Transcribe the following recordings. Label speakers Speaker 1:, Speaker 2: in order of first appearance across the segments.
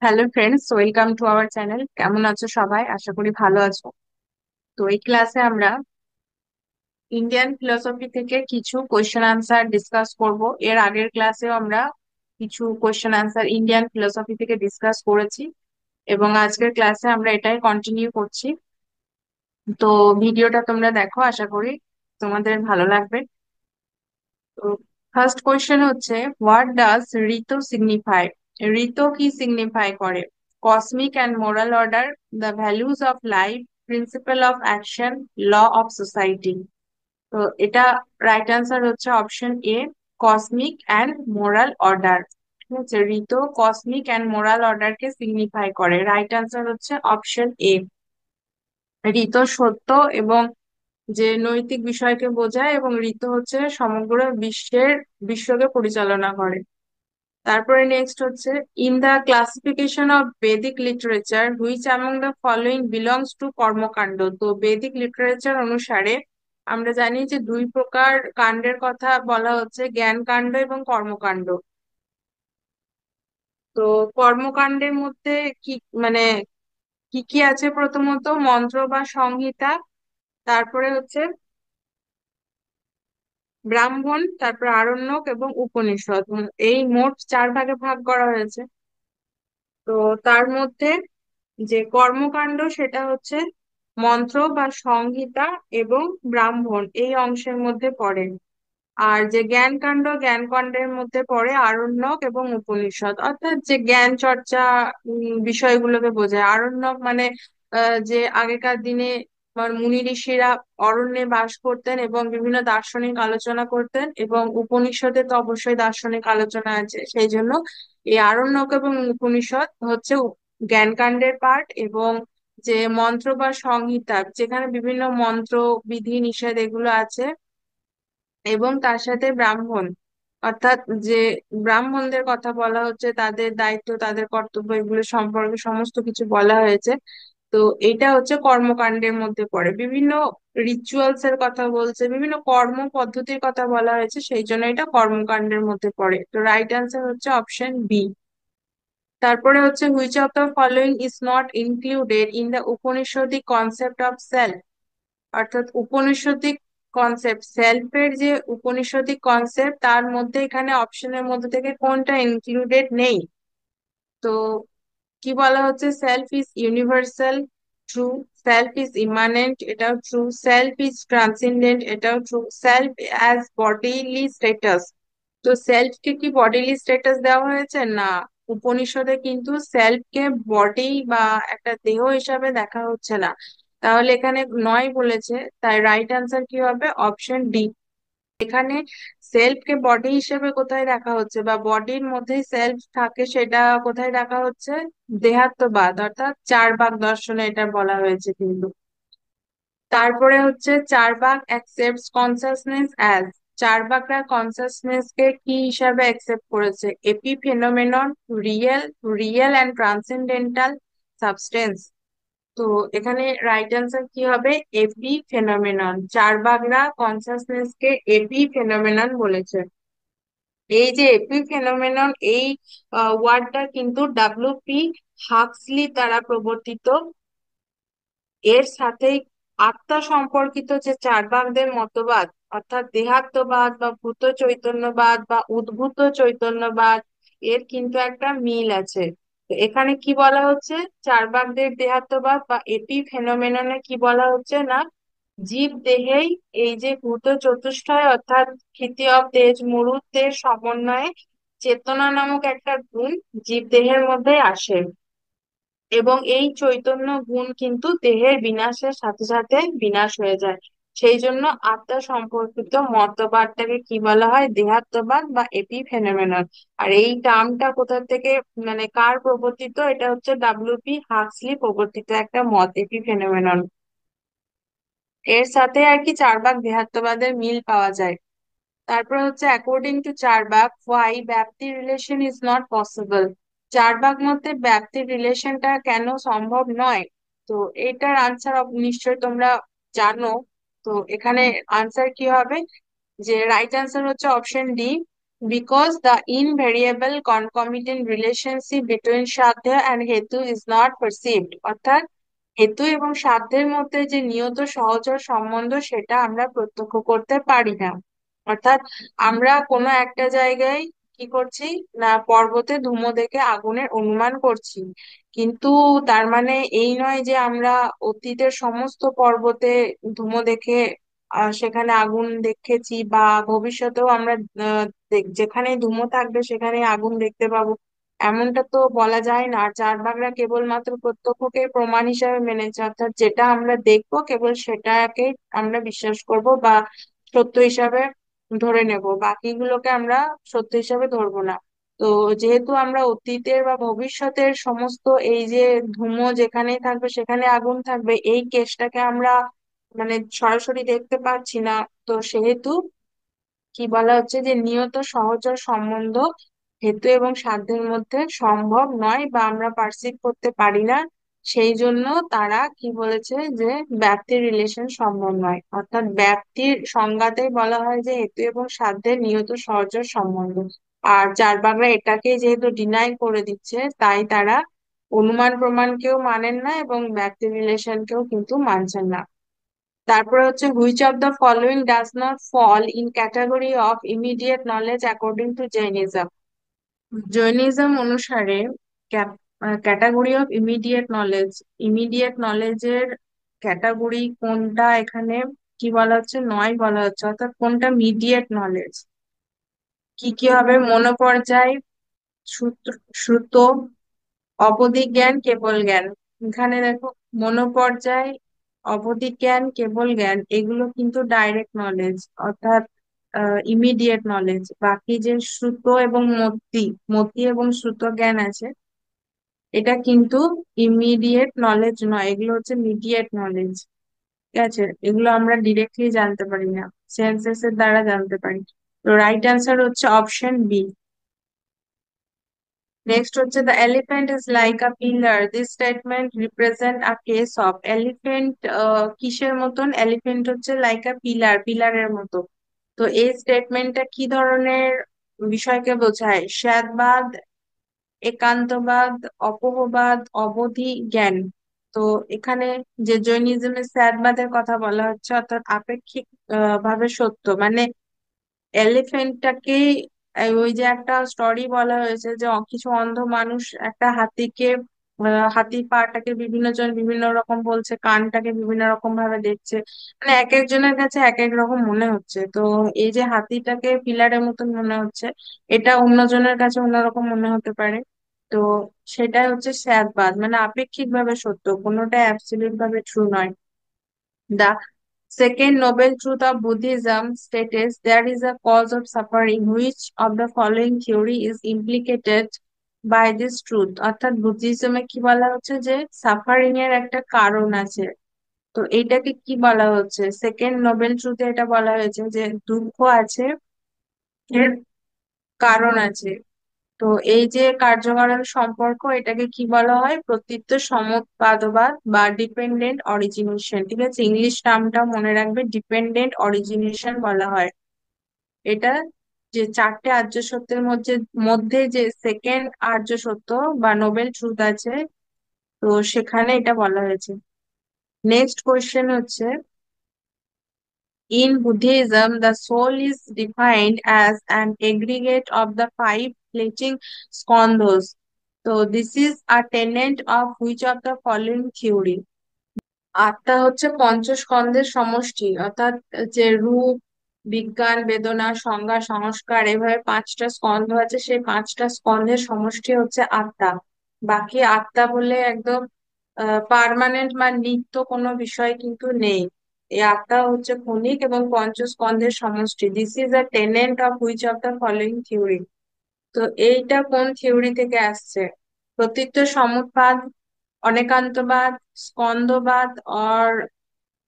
Speaker 1: Hello friends, welcome to our channel. কেমন আছো সবাই? আশা করি ভালো আছো। তো এই ক্লাসে আমরা ইন্ডিয়ান ফিলোসফি থেকে কিছু কোয়েশ্চেন আনসার ডিসকাস করব। এর আগের ক্লাসেও আমরা কিছু কোয়েশ্চেন আনসার ইন্ডিয়ান ফিলোসফি থেকে ডিসকাস করেছি এবং আজকের ক্লাসে আমরা এটাই কন্টিনিউ করছি। তো ভিডিওটা তোমরা দেখো, আশা করি তোমাদের ভালো লাগবে। তো ফার্স্ট কোয়েশ্চেন হচ্ছে, হোয়াট ডাজ ঋতু সিগনিফাই? ঋতু কি সিগনিফাই করে? Cosmic and moral order, the values of life, principle of action, law of society. তো এটা রাইট অ্যান্সার হচ্ছে option A, cosmic and moral order. ঠিক আছে, ঋতু কসমিক অ্যান্ড মোরাল অর্ডারকে সিগনিফাই করে। রাইট অ্যান্সার হচ্ছে অপশন এ। ঋতু সত্য এবং যে নৈতিক বিষয়কে বোঝায়, এবং ঋতু হচ্ছে সমগ্র বিশ্বকে পরিচালনা করে। তারপরে নেক্সট হচ্ছে, in the classification of বেদিক literature which among the following belongs to কর্মকাণ্ড। তো বেদিক লিটারেচার অনুসারে আমরা জানি যে দুই প্রকার কাণ্ডের কথা বলা হচ্ছে, জ্ঞান কাণ্ড এবং কর্মকাণ্ড। তো কর্মকাণ্ডের মধ্যে কি মানে কি কি আছে? প্রথমত মন্ত্র বা সংহিতা, তারপরে হচ্ছে ব্রাহ্মণ, তারপর আরণ্যক এবং উপনিষদ। এই মোট চার ভাগে ভাগ করা হয়েছে। তো তার মধ্যে যে কর্মকাণ্ড সেটা হচ্ছে মন্ত্র বা সংহিতা এবং ব্রাহ্মণ এই অংশের মধ্যে পড়ে। আর যে জ্ঞান কাণ্ডের মধ্যে পড়ে আরণ্যক এবং উপনিষদ, অর্থাৎ যে জ্ঞান চর্চা বিষয়গুলোকে বোঝায়। আরণ্যক মানে যে আগেকার দিনে মুনি ঋষিরা অরণ্যে বাস করতেন এবং বিভিন্ন দার্শনিক আলোচনা করতেন, এবং উপনিষদে তো অবশ্যই দার্শনিক আলোচনা আছে, সেই জন্য এই আরণ্যক এবং উপনিষদ হচ্ছে জ্ঞান কাণ্ডের পার্ট। এবং যে মন্ত্র বা সংহিতা, যেখানে বিভিন্ন মন্ত্র, বিধি, নিষেধ এগুলো আছে, এবং তার সাথে ব্রাহ্মণ, অর্থাৎ যে ব্রাহ্মণদের কথা বলা হচ্ছে, তাদের দায়িত্ব, তাদের কর্তব্য, এগুলো সম্পর্কে সমস্ত কিছু বলা হয়েছে। তো এটা হচ্ছে কর্মকাণ্ডের মধ্যে পড়ে। বিভিন্ন রিচুয়ালস এর কথা বলছে, বিভিন্ন কর্ম পদ্ধতির কথা বলা হয়েছে, সেই জন্য এটা কর্মকাণ্ডের মধ্যে পড়ে। তো রাইট অ্যান্সার হচ্ছে অপশন বি। তারপরে হচ্ছে, which of the following is not included in the Upanishadic concept of self. অর্থাৎ উপনিষদিক কনসেপ্ট, সেলফের যে উপনিষদিক কনসেপ্ট, তার মধ্যে এখানে অপশনের মধ্যে থেকে কোনটা ইনক্লুডেড নেই? তো কি বলা হচ্ছে, self is universal, true. Self is immanent, এটাও ট্রু। সেলফ ইজ ট্রান্সেন্ডেন্ট, এটাও true. Self as bodily status, তো সেলফকে কি বডিলি স্ট্যাটাস দেওয়া হয়েছে? না, উপনিষদে কিন্তু সেলফকে বডি বা একটা দেহ হিসাবে দেখা হচ্ছে না। তাহলে এখানে নয় বলেছে, তাই রাইট অ্যান্সার কি হবে? Option D. এখানে সেলফকে বডি হিসেবে কোথায় দেখা হচ্ছে, বা বডির মধ্যেই সেলফ থাকে, সেটা কোথায় দেখা হচ্ছে? দেহাত্মবাদ, অর্থাৎ চার্বাক দর্শনে এটা বলা হয়েছে কিন্তু। তারপরে হচ্ছে, চার্বাক অ্যাকসেপ্টস কনসাসনেস অ্যাজ। চার্বাকরা কনসাসনেস কে কি হিসাবে অ্যাকসেপ্ট করেছে? Epiphenomenon, real, real and transcendental substance. তো এখানে রাইট অ্যান্সার কি হবে? Epiphenomenon. চার্বাকরা কনসাসনেস কে এপি ফেনোমেনন বলেছে। এই যে এপি ফেনোমেনন, এই ওয়ার্ডটা কিন্তু ডাব্লিউ পি হাক্সলি দ্বারা প্রবর্তিত। এর সাথেই আত্মা সম্পর্কিত যে চার্বাকদের মতবাদ, অর্থাৎ দেহাত্মবাদ বা ভূত চৈতন্যবাদ বা উদ্ভূত চৈতন্যবাদ, এর কিন্তু একটা মিল আছে। তো এখানে কি বলা হচ্ছে, চার্বাকদের দেহাত্মবাদ বা এপি ফেনোমেননে কি বলা হচ্ছে না, জীব দেহেই এই যে ভূত চতুষ্টয়, অর্থাৎ ক্ষিতীয় তেজ মরুতের সমন্বয়ে চেতনা নামক একটা গুণ জীব দেহের মধ্যে আসে, এবং এই চৈতন্য গুণ কিন্তু দেহের বিনাশের সাথে সাথে বিনাশ হয়ে যায়। সেই জন্য আত্মা সম্পর্কিত মতবাদটাকে কি বলা হয়? দেহাত্মবাদ বা এপি ফেনোমেনন। আর এই টার্মটা কোথা থেকে, মানে কার প্রবর্তিত? এটা হচ্ছে ডাব্লিউ পি হাক্সলি প্রবর্তিত একটা মত, এপি ফেনোমেনন। এর সাথে আর কি চার্বাক দেহাত্মবাদের মিল পাওয়া যায়। তারপর হচ্ছে, অ্যাকর্ডিং টু চার্বাক, হোয়াই ব্যাপ্তি relation is not possible. Charvaka মতে ব্যাপ্তির রিলেশনটা কেন সম্ভব নয়? তো এটার আনসার নিশ্চয়ই তোমরা জানো। তো এখানে আনসার কি হবে? যে রাইট আনসার হচ্ছে option D, because the invariable concomitant relationship between Shraddha and Hetu is not perceived. অর্থাৎ হেতু এবং সাধ্যের মধ্যে যে নিয়ত সহচর সম্বন্ধ সেটা আমরা প্রত্যক্ষ করতে পারি না। অর্থাৎ আমরা কোনো একটা জায়গায় কি করছি না, পর্বতে ধুমো দেখে আগুনের অনুমান করছি, কিন্তু তার মানে এই নয় যে আমরা অতীতের সমস্ত পর্বতে ধুমো দেখে সেখানে আগুন দেখেছি, বা ভবিষ্যতেও আমরা যেখানে ধুমো থাকবে সেখানে আগুন দেখতে পাবো, এমনটা তো বলা যায় না। আর চার্বাকরা কেবলমাত্র প্রত্যক্ষকে প্রমাণ হিসাবে মেনেছে, অর্থাৎ যেটা আমরা দেখবো কেবল সেটাকে আমরা বিশ্বাস করব বা সত্য হিসাবে ধরে নেব, বাকিগুলোকে আমরা সত্য হিসাবে ধরবো না। তো যেহেতু আমরা অতীতের বা ভবিষ্যতের সমস্ত এই যে ধুমো যেখানেই থাকবে সেখানে আগুন থাকবে এই কেসটাকে আমরা মানে সরাসরি দেখতে পাচ্ছি না, তো সেহেতু কি বলা হচ্ছে যে নিয়ত সহচর সম্বন্ধ হেতু এবং সাধ্যের মধ্যে সম্ভব নয় বা আমরা পার্সিভ করতে পারি না। সেই জন্য তারা কি বলেছে যে ব্যাপ্তির রিলেশন সম্ভব নয়, অর্থাৎ ব্যাপ্তির সংজ্ঞাতেই বলা হয় যে হেতু এবং সাধ্যের নিয়ত সহচর সম্বন্ধ। আর চার্বাকরা এটাকে যেহেতু ডিনাই করে দিচ্ছে, তাই তারা অনুমান প্রমাণকেও মানেন না এবং ব্যাপ্তির রিলেশনকেও কিন্তু মানছেন না। তারপরে হচ্ছে which of the following does not fall in category of immediate knowledge according to Jainism. Jainism অনুসারে category of immediate knowledge, immediate নলেজের ক্যাটাগরি কোনটা এখানে কি বলা হচ্ছে, নয় বলা হচ্ছে, অর্থাৎ কোনটা মিডিয়েট নলেজ। কি কি হবে, মনোপর্যায়, শ্রুত, অবধি জ্ঞান, কেবল জ্ঞান। এখানে দেখো মনোপর্যায়, অবধি জ্ঞান, কেবল জ্ঞান এগুলো কিন্তু ডাইরেক্ট নলেজ, অর্থাৎ ইমিডিয়েট নলেজ। বাকি যে শ্রুত এবং মতি, মতি এবং শ্রুত জ্ঞান আছে এটা কিন্তু ইমিডিয়েট নলেজ নয়, এগুলো হচ্ছে মিডিয়েট নলেজ। ঠিক আছে, এগুলো আমরা ডিরেক্টলি জানতে পারি না, সেন্সেস এর দ্বারা জানতে পারি। তো রাইট অ্যান্সার হচ্ছে অপশন বি। নেক্সট হচ্ছে the elephant is like a pillar, this statement represent a case of. Elephant কিসের মতন, এলিফ্যান্ট হচ্ছে লাইক আ পিলার, পিলারের মতো। তো এই স্টেটমেন্টটা কি ধরনের বিষয়কে বোঝায়, স্বাদবাদ, একান্তবাদ, অপহবাদ, অবধি জ্ঞান। তো এখানে যে জৈনিজমের স্যাদবাদের কথা বলা হচ্ছে, অর্থাৎ আপেক্ষিক ভাবে সত্য, মানে এলিফেন্টটাকে ওই যে একটা স্টোরি বলা হয়েছে যে কিছু অন্ধ মানুষ একটা হাতিকে হাতির পাটাকে বিভিন্ন জন বিভিন্ন রকম বলছে, কানটাকে বিভিন্ন রকম ভাবে দেখছে, মানে এক একজনের কাছে এক এক রকম মনে হচ্ছে। তো এই যে হাতিটাকে পিলারের মতন মনে হচ্ছে, এটা অন্যজনের কাছে অন্যরকম মনে হতে পারে। তো সেটাই হচ্ছে স্যাদবাদ, মানে আপেক্ষিক ভাবে সত্য, কোনোটা অ্যাবসলিউট ভাবে ট্রু নয়। The second noble truth of Buddhism states there is a cause of suffering. Which of the following theory is implicated by this truth? অর্থাৎ বুদ্ধিজমে কি বলা হচ্ছে যে সাফারিং এর একটা কারণ আছে। তো এইটাকে কি বলা হচ্ছে, সেকেন্ড নোবেল ট্রুথে এটা বলা হয়েছে যে দুঃখ আছে, এর কারণ আছে। তো এই যে কার্যকারণ সম্পর্ক এটাকে কি বলা হয়, প্রতীত্ব সमुत्पादवाद বা ডিপেন্ডেন্ট অরিজিনেশন। ঠিক আছে, ইংলিশ টার্মটা মনে রাখবে, ডিপেন্ডেন্ট অরিজিনেশন বলা হয় এটা। যে চারটে আর্য সত্যের মধ্যে মধ্যে যে সেকেন্ড আর্য সত্য বা নোবেল ট্রুথ আছে, তো সেখানে এটা বলা হয়েছে। নেক্সট কোয়েশ্চেন হচ্ছে, in Buddhism, the soul is defined as an aggregate of the five fleeting skandhas. So this is a tenet of which of the following theory? আত্মা হচ্ছে পঞ্চস্কন্ধের সমষ্টি, অর্থাৎ যে রূপ, বিজ্ঞান, বেদনা, সংজ্ঞা, সংস্কার, এভাবে পাঁচটা স্কন্ধ আছে, সেই পাঁচটা স্কন্ধের সমষ্টি হচ্ছে আত্মা। বাকি আত্মা বলে একদম পার্মানেন্ট বা নিত্য কোনো বিষয় কিন্তু নেই। এই আত্মা হচ্ছে ক্ষণিক এবং পঞ্চস্কন্ধের সমষ্টি। This is a tenant of which of the following theory. তো এইটা কোন থিওরি থেকে আসছে, প্রতীত্ব সমুৎপাদ, অনেকান্তবাদ, স্কন্ধবাদ, আর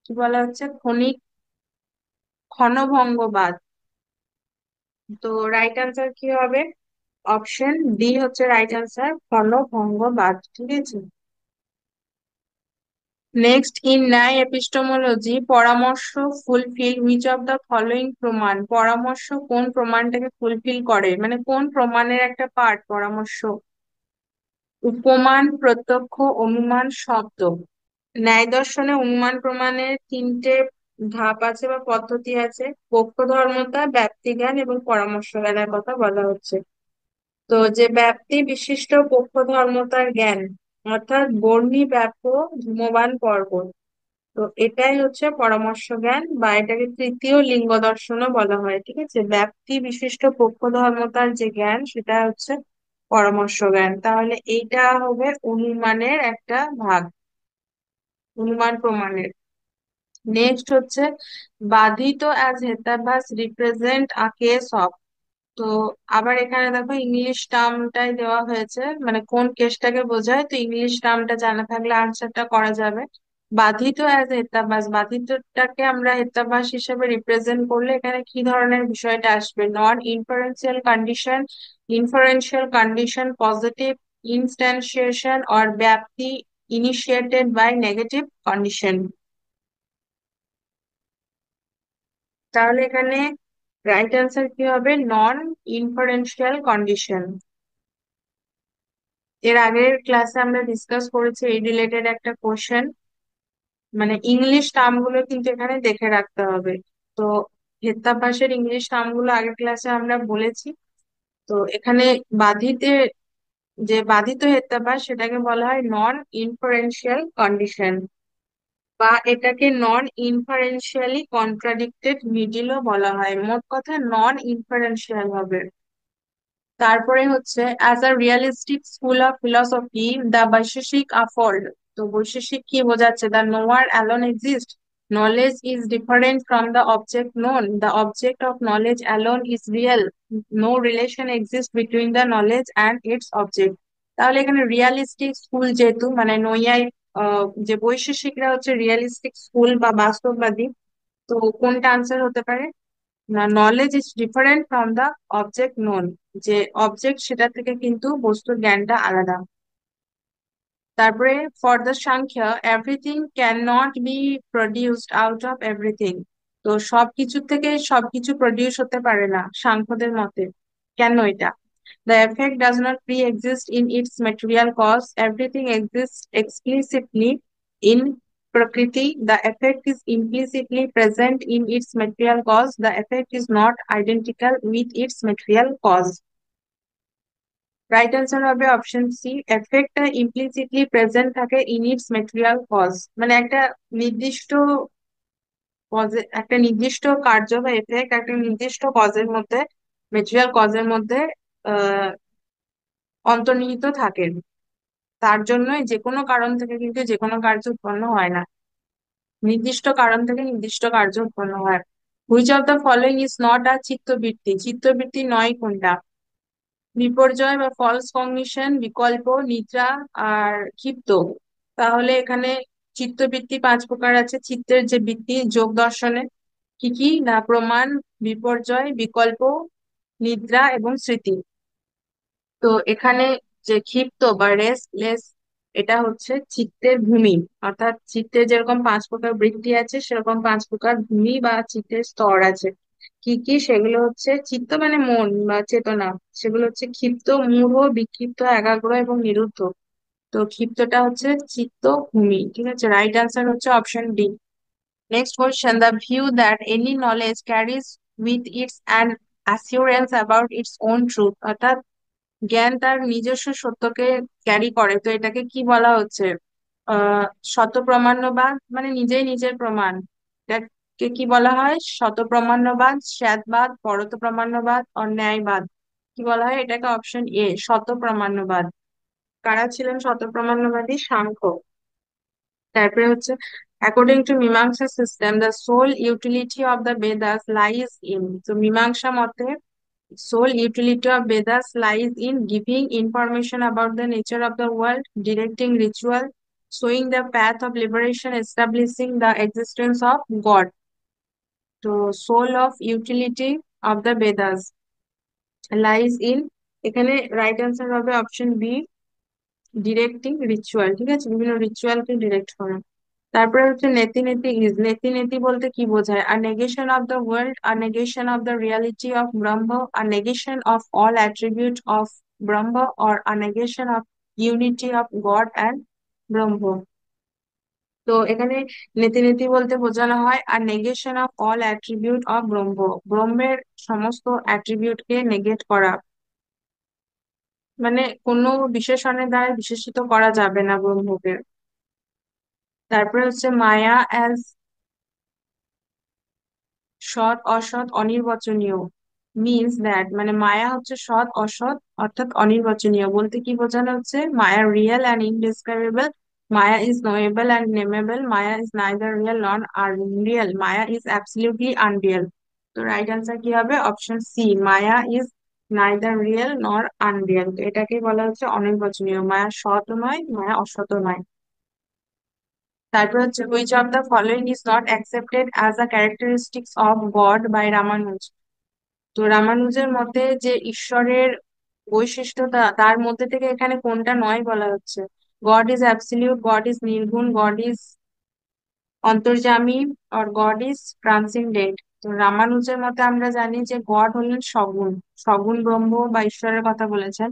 Speaker 1: কি বলা হচ্ছে ক্ষণিক ক্ষণভঙ্গবাদ। তো রাইট আনসার কি হবে, অপশন ডি হচ্ছে রাইট আনসার, ক্ষণভঙ্গবাদ। ঠিক আছে। নেক্সট, ইন ন্যায় এপিস্টোমোলজি পরামর্শ fulfil which of the following প্রমাণ, পরামর্শ কোন প্রমাণটাকে ফুলফিল করে, মানে কোন প্রমাণের একটা পার্ট পরামর্শ? উপমান, প্রত্যক্ষ, অনুমান, শব্দ। ন্যায় দর্শনে অনুমান প্রমাণের তিনটে ধাপ আছে বা পদ্ধতি আছে: পক্ষধর্মতা, ব্যক্তিজ্ঞান এবং পরামর্শ জ্ঞানের কথা বলা হচ্ছে। তো যে ব্যক্তি বিশিষ্ট পক্ষধর্মতার জ্ঞান, অর্থাৎ বর্ণী ব্যাপ্য ধূমবান পর্বত, তো এটাই হচ্ছে পরামর্শ জ্ঞান, বা এটাকে তৃতীয় লিঙ্গ দর্শনও বলা হয়। ঠিক আছে, ব্যক্তি বিশিষ্ট পক্ষধর্মতার যে জ্ঞান সেটা হচ্ছে পরামর্শ জ্ঞান। তাহলে এইটা হবে অনুমানের একটা ভাগ, অনুমান প্রমাণের। নেক্সট হচ্ছে বাধিত অ্যাজ হেতাবাস রিপ্রেজেন্ট আ কেস অফ। তো আবার এখানে দেখো ইংলিশ টার্মটাই দেওয়া হয়েছে, মানে কোন কেসটাকে বোঝায়, তো ইংলিশ টার্মটা জানা থাকলে আনসারটা করা যাবে। বাধিত অ্যাজ হেতাবাস, বাধিতটাকে আমরা হেতাবাস হিসেবে রিপ্রেজেন্ট করলে এখানে কি ধরনের বিষয়টা আসবে? Non inferential condition, inferential condition, positive instantiation or ব্যাপ্তি ইনিশিয়েটেড বাই নেগেটিভ কন্ডিশন। তাহলে এখানে রাইট অ্যান্সার কি হবে? Non inferential condition. এর আগের ক্লাসে আমরা ডিসকাস করেছি এই রিলেটেড একটা কোশ্চেন, মানে ইংলিশ টার্ম গুলো কিন্তু এখানে দেখে রাখতে হবে। তো হেত্যাভ্যাসের ইংলিশ টার্ম গুলো আগের ক্লাসে আমরা বলেছি। তো এখানে বাধিতে, যে বাধিত হেত্যাভ্যাস সেটাকে বলা হয় নন ইনফারেন্সিয়াল কন্ডিশন, বা এটাকে নন ইনফারেন্সিয়ালি কন্ট্রাডিক্টেড মিডিলও বলা হয়। মোট কথা নন ইনফারেন্সিয়াল হবে। তারপরে হচ্ছে as a realistic school of philosophy the Vaisheshika uphold. তো বৈশেষিক কি বোঝাচ্ছে? The knower alone exist, knowledge is different from the object known, the object of knowledge alone is real, no relation exist between the knowledge and its object. তাহলে এখানে realistic school যেহেতু, মানে নৈয়ায়িক, যে বৈশেষিকরা হচ্ছে realistic school বা বাস্তববাদী, তো কোনটা আনসার হতে পারে? না, knowledge is different from the object known, যে অবজেক্ট সেটা থেকে কিন্তু বস্তুর জ্ঞানটা আলাদা। তারপরে for the Samkhya everything can not be produced out of everything. তো সবকিছু থেকে সবকিছু প্রডিউস হতে পারে না সাংখ্যদের মতে। কেন এটা? The effect does not pre-exist in its material cause. Everything exists explicitly in Prakriti. The effect is implicitly present in its material cause. The effect is not identical with its material cause. Right answer হবে option C, এফেক্টটা implicitly present থাকে in it's material cause, মানে একটা নির্দিষ্ট একটা নির্দিষ্ট কার্য বা effect একটা নির্দিষ্ট কজের মধ্যে, ম্যাটেরিয়াল কজের মধ্যে আহ অন্তর্নিহিত থাকে। তার জন্যই যে কোনো কারণ থেকে কিন্তু যে কোনো কার্য উৎপন্ন হয় না, নির্দিষ্ট কারণ থেকে নির্দিষ্ট কার্য উৎপন্ন হয়। Which of the following is not a চিত্তবৃত্তি, চিত্তবৃত্তি নয় কোনটা? বিপর্যয় বা ফলস কগনিশন, বিকল্প, নিদ্রা, আর ক্ষিপ্ত। তাহলে এখানে চিত্তবৃত্তি পাঁচ প্রকার আছে, চিত্তের যে বৃত্তি যোগ দর্শনে। কি কি না? প্রমাণ, বিপর্যয়, বিকল্প, নিদ্রা এবং স্মৃতি। তো এখানে যে ক্ষিপ্ত বা রেস্টলেস, এটা হচ্ছে চিত্তের ভূমি, অর্থাৎ চিত্তে যেরকম পাঁচ প্রকার বৃত্তি আছে সেরকম পাঁচ প্রকার ভূমি বা চিত্তের স্তর আছে। কি কি সেগুলো হচ্ছে? চিত্ত মানে মন বা চেতনা, সেগুলো হচ্ছে ক্ষিপ্ত, মূঢ়, বিক্ষিপ্ত, একাগ্র এবং নিরুদ্ধ। তো ক্ষিপ্তটা হচ্ছে চিত্ত ভূমি। ঠিক আছে, রাইট আনসার হচ্ছে option D. Next question, the view that any knowledge carries with its an assurance about its own truth, অর্থাৎ জ্ঞান তার নিজস্ব সত্যকে ক্যারি করে, তো এটাকে কি বলা হচ্ছে? শত প্রমাণ্যবাদ, মানে নিজেই নিজের প্রমাণ। এটাকে কি বলা হয়? শত প্রমাণ্যবাদ, স্যাদবাদ, পরত প্রমাণ্যবাদ, অন্যায়বাদ। কি বলা হয় এটাকে? অপশন এ, শত প্রমাণ্যবাদ। কারা ছিলেন শত প্রমাণ্যবাদী? সাংখ্য। তারপরে হচ্ছে according to Mimamsa system the sole utility of the Vedas lies in. তো মীমাংসা মতে sole utility of Vedas lies in giving information about the nature of the world, directing ritual, showing the path of liberation, establishing the existence of God. So, soul of utility of the Vedas lies in, এখানে right answer হবে option B, directing ritual. ঠিক আছে, বিভিন্ন রিচুয়ালকে direct করা। তারপরে হচ্ছে নেতি নেতি is, নেতি নেতি বলতে কি বোঝায়? আর নেগেশন অফ দ্য ওয়ার্ল্ড, আর negation of the reality of Brahma, আর negation of all attribute of Brahma, or a negation of unity of God and ব্রহ্ম। তো এখানে নেতি নেতি বলতে বোঝানো হয় আর negation of all attribute of Brahma, ব্রহ্মের সমস্ত অ্যাট্রিবিউট কে নেগেট করা, মানে কোনো বিশেষণের দ্বারা বিশেষিত করা যাবে না ব্রহ্মকে। তারপরে হচ্ছে মায়া অ্যাজ সৎ অসৎ অনির্বচনীয়, মিনস দ্যাট, মানে মায়া হচ্ছে সৎ অসৎ অর্থাৎ অনির্বচনীয় বলতে কি বোঝানো হচ্ছে? Maya real and indescribable, maya is knowable and nameable, maya is neither real non unreal, maya is absolutely unreal. তো রাইট আনসার কি হবে? Option C, maya is neither real nor unreal. তো এটাকে বলা হচ্ছে অনির্বচনীয়, মায়া সৎ নয়, মায়া অসৎ নয়। তারপর হচ্ছে which of the following is not accepted as a characteristics of God by Ramanuj. তো রামানুজের মতে যে ঈশ্বরের বৈশিষ্ট্য তার মধ্যে থেকে এখানে কোনটা নয় বলা হচ্ছে? God is absolute, God is nirguna, God is antaryami, আর গড ইজ ট্রান্সিন্ডেন্ট। তো রামানুজের মতে আমরা জানি যে গড হলেন সগুণ, সগুণ ব্রহ্ম বা ঈশ্বরের কথা বলেছেন।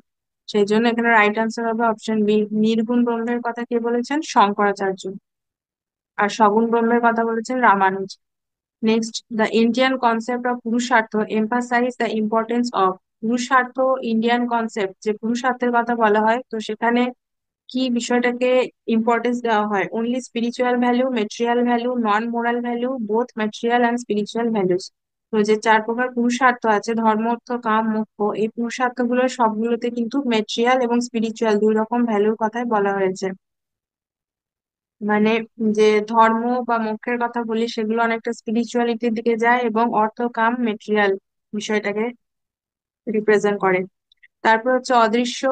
Speaker 1: সেই জন্য এখানে রাইট আনসার হবে অপশন বি, নির্গুণ ব্রহ্মের কথা কে বলেছেন? শঙ্করাচার্য। আর সগুণ ব্রহ্মের কথা বলেছেন Ramanuja. Next, the Indian concept of purushartha emphasize the importance of. Purushartha, Indian concept যে পুরুষার্থের কথা বলা হয়, তো সেখানে কি বিষয়টাকে ইম্পর্টেন্স দেওয়া হয়? Only spiritual value, material value, non moral value, both material and spiritual values. তো যে চার প্রকার পুরুষার্থ আছে, ধর্ম অর্থ কাম মোক্ষ, এই পুরুষার্থ গুলোর সবগুলোতে কিন্তু মেটেরিয়াল এবং স্পিরিচুয়াল দুই রকম ভ্যালুর কথাই বলা হয়েছে। মানে যে ধর্ম বা মোক্ষের কথা বলি সেগুলো অনেকটা স্পিরিচুয়ালিটির দিকে যায়, এবং অর্থ কাম মেটেরিয়াল বিষয়টাকে রিপ্রেজেন্ট করে। তারপর হচ্ছে অদৃশ্য,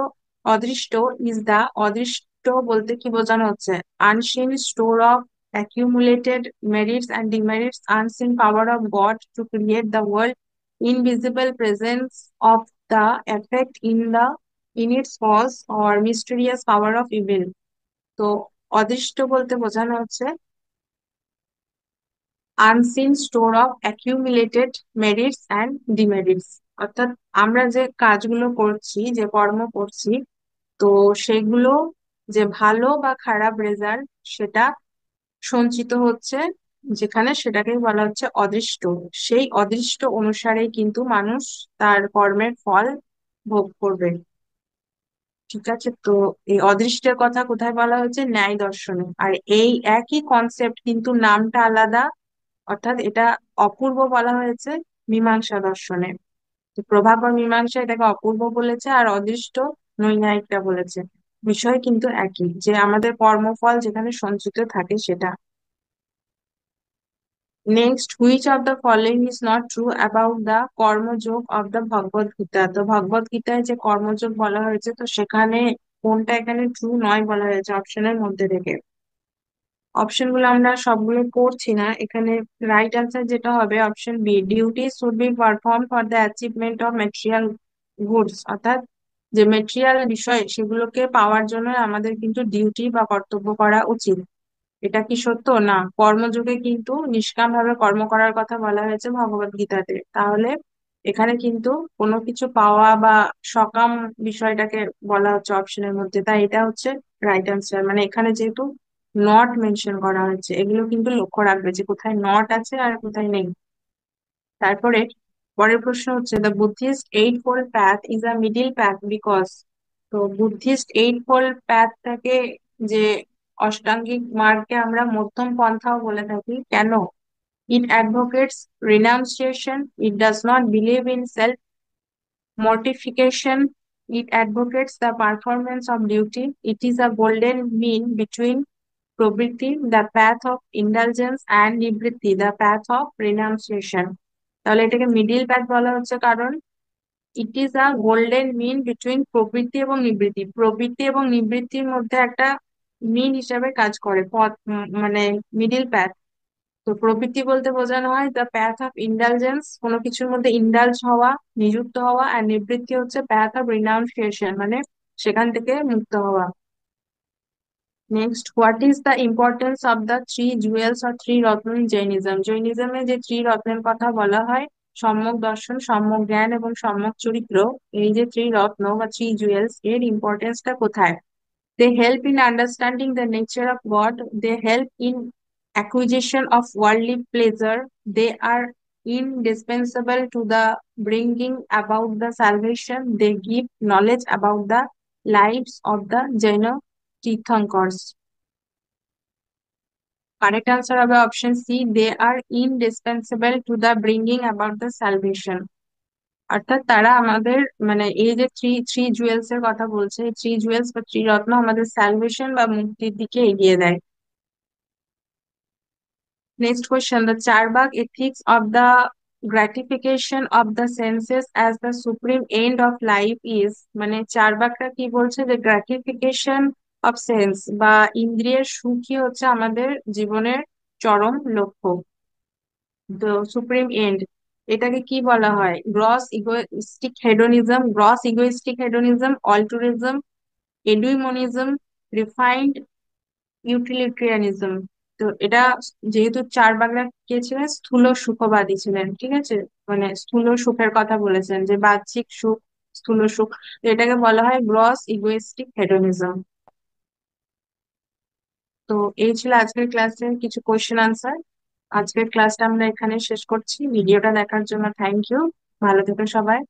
Speaker 1: অদৃষ্ট ইজ দা, অদৃষ্ট বলতে কি বোঝানো হচ্ছে? Unseen store of accumulated merits and demerits, unseen power of God to create the world, invisible presence of the effect in its cause, or mysterious power of evil। তো অদৃষ্ট বলতে বোঝানো হচ্ছে unseen store of accumulated merits and demerits, অর্থাৎ আমরা যে কাজগুলো করছি, যে কর্ম করছি, তো সেগুলো যে ভালো বা খারাপ রেজাল্ট সেটা সঞ্চিত হচ্ছে যেখানে, সেটাকেই বলা হচ্ছে অদৃষ্ট। সেই অদৃষ্ট অনুসারেই কিন্তু মানুষ তার কর্মের ফল ভোগ করবে। ঠিক আছে, তো এই অদৃষ্টের কথা কোথায় বলা হয়েছে? ন্যায় দর্শনে। আর এই একই কনসেপ্ট কিন্তু নামটা আলাদা, অর্থাৎ এটা অপূর্ব বলা হয়েছে মীমাংসা দর্শনে। তো প্রভাকর মীমাংসা এটাকে অপূর্ব বলেছে, আর অদৃষ্ট নৈয়ায়িকটা বলেছে। বিষয় কিন্তু একই, যে আমাদের কর্মফল যেখানে সঞ্চিত থাকে সেটা। Next, which of the following is not true about the কর্মযোগ অফ দ্য ভগবদ গীতা। তো ভগবদ গীতায় যে কর্মযোগ বলা হয়েছে, তো সেখানে কোনটা এখানে ট্রু নয় বলা হয়েছে অপশনের মধ্যে থেকে? অপশন গুলো আমরা সবগুলো পড়ছি না এখানে। রাইট আনসার যেটা হবে option B, duty should be perform for the achievement of material goods, অর্থাৎ যে মেটেরিয়াল বিষয় সেগুলোকে পাওয়ার জন্য আমাদের কিন্তু ডিউটি বা কর্তব্য করা উচিত। এটা কি সত্য? না, কর্মযোগে কিন্তু নিষ্কাম ভাবে কর্ম করার কথা বলা হয়েছে ভগবত গীতাতে। তাহলে এখানে কিন্তু কোনো কিছু পাওয়া বা সকাম বিষয়টাকে বলা হচ্ছে অপশনের মধ্যে, তাই এটা হচ্ছে রাইট আনসার। মানে এখানে যেহেতু নট মেনশন করা হয়েছে, এগুলো কিন্তু লক্ষ্য রাখবে যে কোথায় নট আছে আর কোথায় নেই। তারপরে পরের প্রশ্ন হচ্ছে, the Buddhist eightfold path is a middle path because. তো বুদ্ধিস্ট এইট ফোল্ড প্যাথটাকে, যে অষ্টাঙ্গিক মার্গকে আমরা মধ্যম পন্থাও বলে থাকি, কেন? It advocates renunciation, it does not believe in self mortification, it advocates the performance of duty, it is a golden mean between প্রবৃত্তি, the path of indulgence, and নিবৃত্তি, the path of renunciation। তাহলে এটাকে middle path বলা হচ্ছে কারণ it is a golden mean between প্রবৃত্তি এবং নিবৃত্তি, প্রবৃত্তি এবং নিবৃত্তির মধ্যে একটা মিন হিসাবে কাজ করে পথ, মানে মিডিল প্যাথ। তো প্রবৃত্তি বলতে বোঝানো হয় দ্য প্যাথ অফ ইন্ডালজেন্স, কোনো কিছুর মধ্যে ইন্ডালজ হওয়া, নিযুক্ত হওয়া, আর নিবৃত্তি হচ্ছে প্যাথ অফ রিনাউন্সিয়েশন, মানে সেখান থেকে মুক্ত হওয়া। Next, what is the importance of the three jewels or three ratna in Jainism? জৈনিজমে যে থ্রি রত্নের কথা বলা হয়, সম্যক দর্শন, সম্যক জ্ঞান এবং সম্যক চরিত্র, এই যে থ্রি রত্ন বা থ্রি জুয়েলস, এর ইম্পর্টেন্সটা কোথায়? They help in understanding the nature of God. They help in acquisition of worldly pleasure. They are indispensable to the bringing about the salvation. They give knowledge about the lives of the Jaina Tirthankars. Correct answer হবে option C. They are indispensable to the bringing about the salvation. অর্থাৎ তারা আমাদের, মানে এই যে three three jewels এর কথা বলছে, এই থ্রি জুয়েলস বা থ্রি রত্ন আমাদের স্যালভেশন বা মুক্তির দিকে এগিয়ে দেয়। Next question, the Charbagh ethics of the gratification of the senses as the supreme end of life is, মানে চারবাকটা কি বলছে, যে গ্র্যাটিফিকেশন অফ সেন্স বা ইন্দ্রিয়ের সুখই হচ্ছে আমাদের জীবনের চরম লক্ষ্য, দ্য সুপ্রিম এন্ড। এটাকে কি বলা হয়? Gross egoistic hedonism, gross egoistic hedonism, altruism, eudaimonism, refined utilitarianism. তো এটা, যেহেতু চার বাগরা কে ছিলেন, স্থূল সুখবাদী ছিলেন, ঠিক আছে, মানে স্থূল সুখের কথা বলেছেন, যে বাহ্যিক সুখ, স্থূল সুখ। তো এটাকে বলা হয় গ্রস ইগোইস্টিক হেডোনিজম। তো এই ছিল আজকের ক্লাসের কিছু কোয়েশ্চেন আনসার। আজকের ক্লাসটা আমরা এখানে শেষ করছি। ভিডিওটা দেখার জন্য থ্যাংক ইউ। ভালো থেকো সবাই।